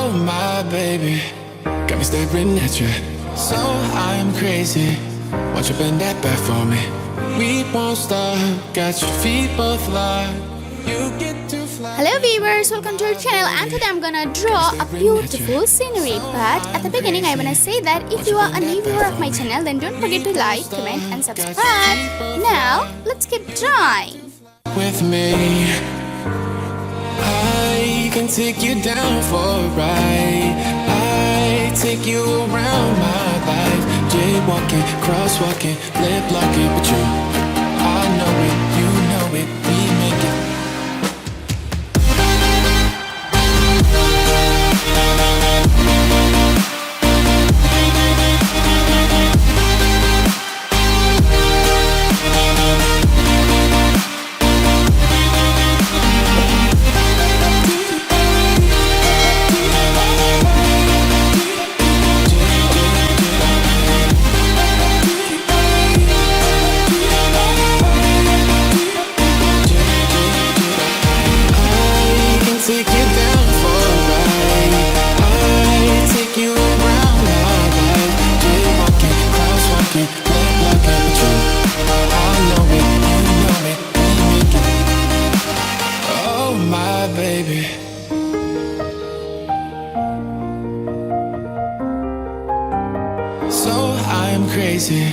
Oh my baby, got me staring at you. So I'm crazy. Won't you bend that back for me? We won't stop. Got your feet both locked. You get to fly. Hello viewers, welcome to our channel, and today I'm gonna draw a beautiful scenery. But at the beginning I wanna say that if you are a new viewer of my channel, then don't forget to like, comment and subscribe. Now let's keep drawing. With me, I can take you down for a ride. I take you around my life. Jaywalking, crosswalking, lip locking, but you, I know it, you know it, we make it. Take you down for a ride. I take you around my life. Jaywalking, crosswalking, lip locking, but you, I know it, you know it, we make it. Oh my baby. So I'm crazy.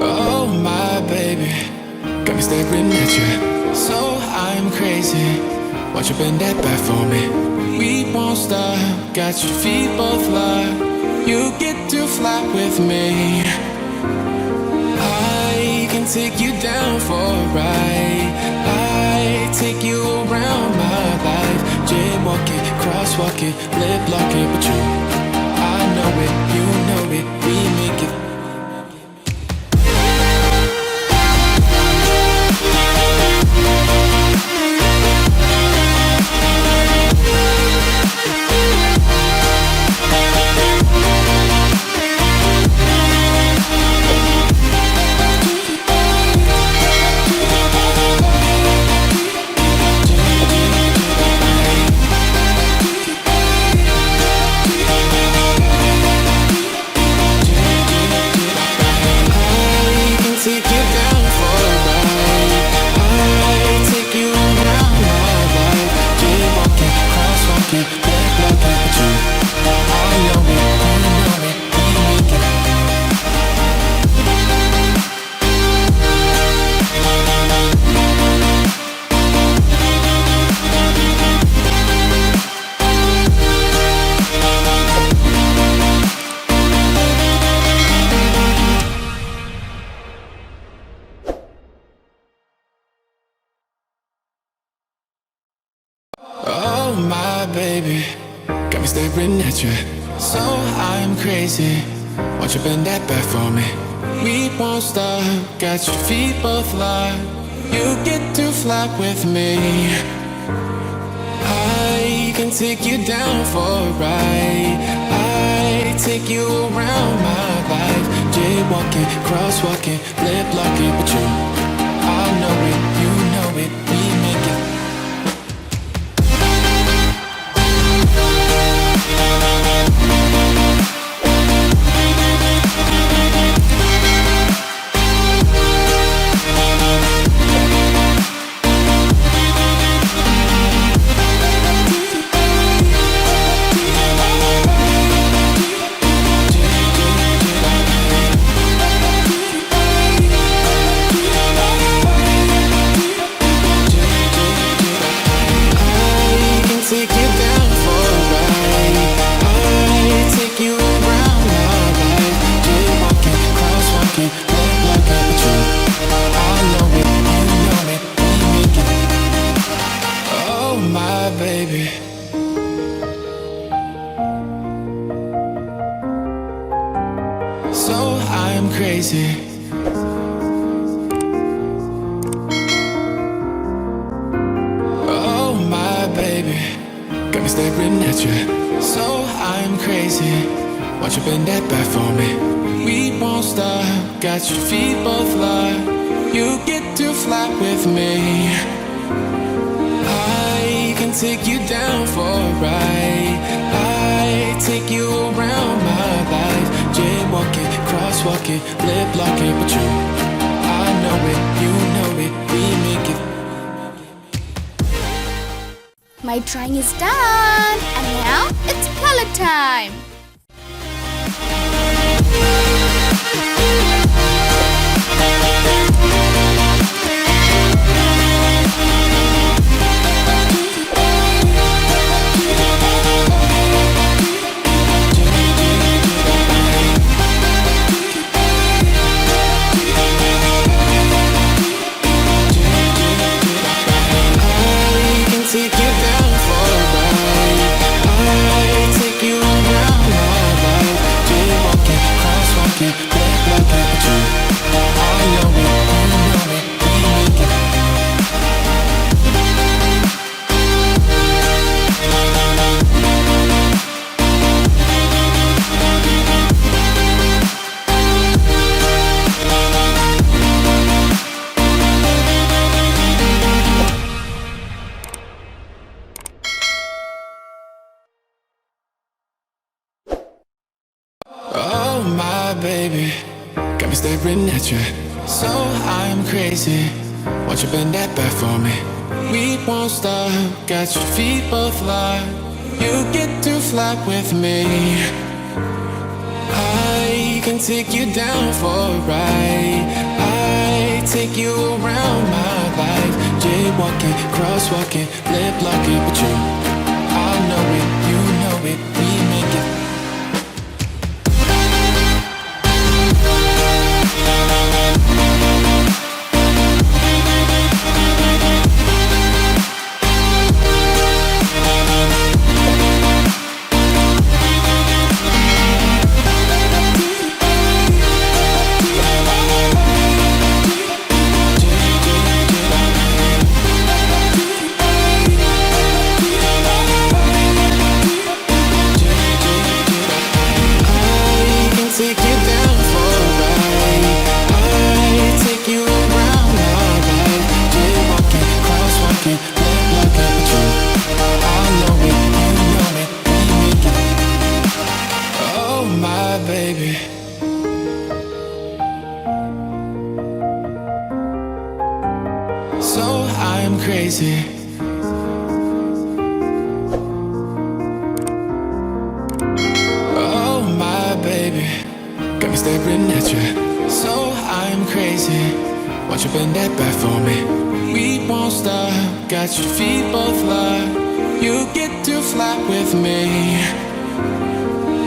Oh my baby, got me staring at you. So I'm crazy. Won't you bend that back for me? We won't stop. Got your feet both locked. You get to fly with me. I can take you down for a ride. I take you around my life. Jaywalking, crosswalking, lip locking, but you, I know it, you know it, we make it. Oh my baby, got me staring at you. So I'm crazy. Won't you bend that back for me? We won't stop. Got your feet both locked. You get to fly with me. I can take you down for a ride. I take you around my life. Jaywalking, crosswalking, lip locking, but you, I know it, you know it, we make it. Take you down for a ride. I take you around my life. Jaywalking, crosswalking, lip locking, but you, I know it, you know it, we make it. Oh my baby. So I'm crazy. Oh my baby, got me staring at you. So I'm crazy. Won't you bend that back for me? We won't stop. Got your feet both locked. You get to fly with me. take you down for a ride. I take you around my life. Jaywalking, crosswalking, lip locking, but you, I know it, you know it, we make it. My drawing is done, and now it's color time. Oh my baby, got me staring at you. So I'm crazy. Won't you bend that back for me? We won't stop. Got your feet both locked. You get to fly with me. I can take you down for a ride. I take you around my life. Jaywalking, crosswalking, lip locking, but you, I know it, you know it, we make it. So I'm crazy. Oh my baby, got me staring at you. So I'm crazy. Won't you bend that back for me? We won't stop. Got your feet both locked. You get to fly with me.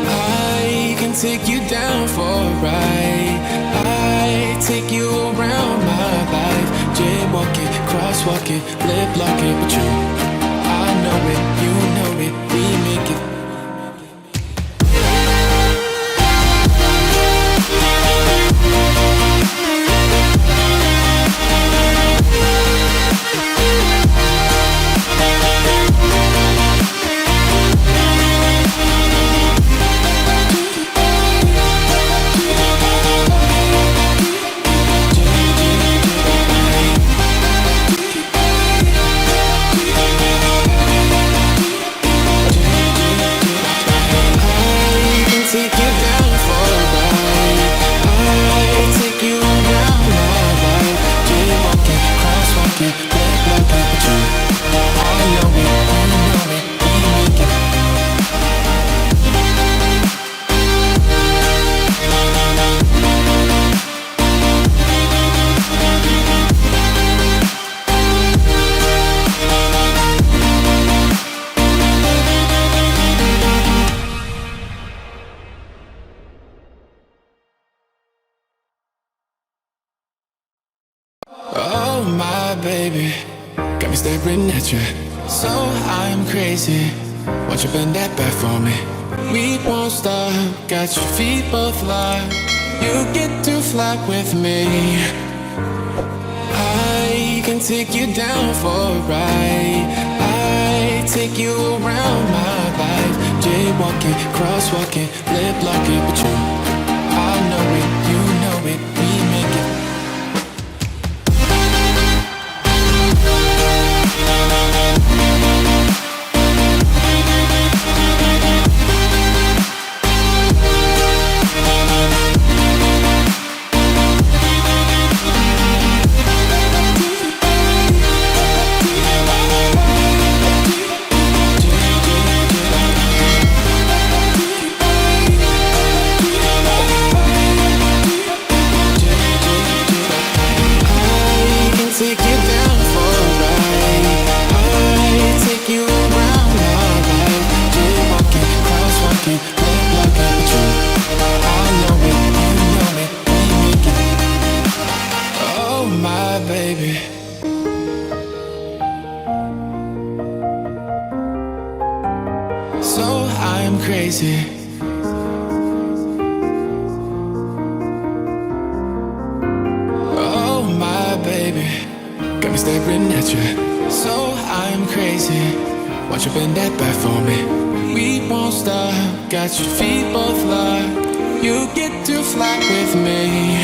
I can take you down for a ride. I take you around my life. Jaywalking, crosswalking, lip locking, but you, I know it, you know it, we make it. Oh my baby, got me staring at you. So I'm crazy. Won't you bend that back for me? We won't stop. Got your feet both locked. You get to fly with me. I can take you down for a ride. I take you around my life. Jaywalking, crosswalking, lip locking, but you, I know it, you know it, we make it. crazy. Oh my baby, got me staring at you. So I'm crazy. Won't you bend that back for me? We won't stop. Got your feet both locked. You get to fly with me.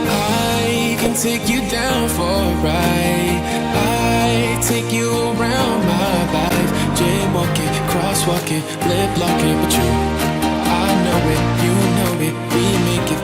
I can take you down for a ride. I take you around my life. Jaywalking, crosswalking, lip locking with you. I know it, you know it, we make it.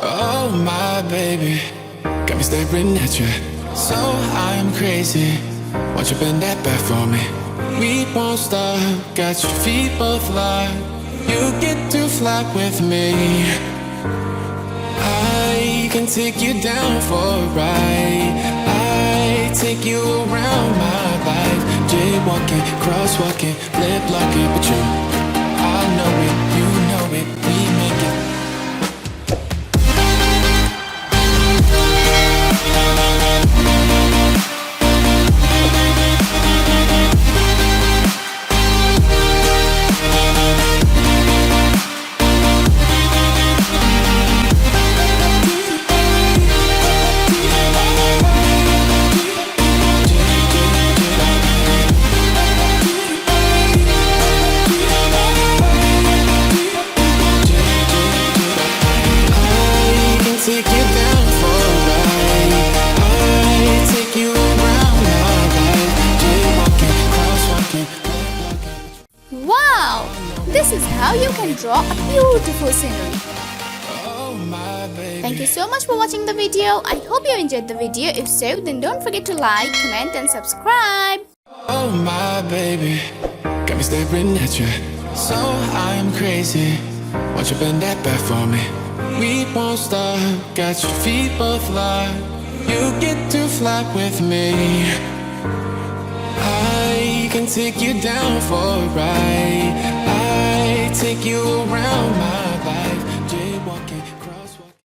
Oh my baby, got me staring at you. So I'm crazy. Won't you bend that back for me? We won't stop. Got your feet both locked. You get to fly with me. I can take you down for a ride. I take you around my life. Jaywalking, crosswalking, lip locking with you. I know it, you know it, we make it. Wow! This is how you can draw a beautiful scenery. Thank you so much for watching the video. I hope you enjoyed the video. If so, then don't forget to like, comment and subscribe. Oh my baby, got me staring at you. So I'm crazy. Won't you bend that back for me? We won't stop. Got your feet both locked. You get to fly with me. I can take you down for a ride. I take you around my life.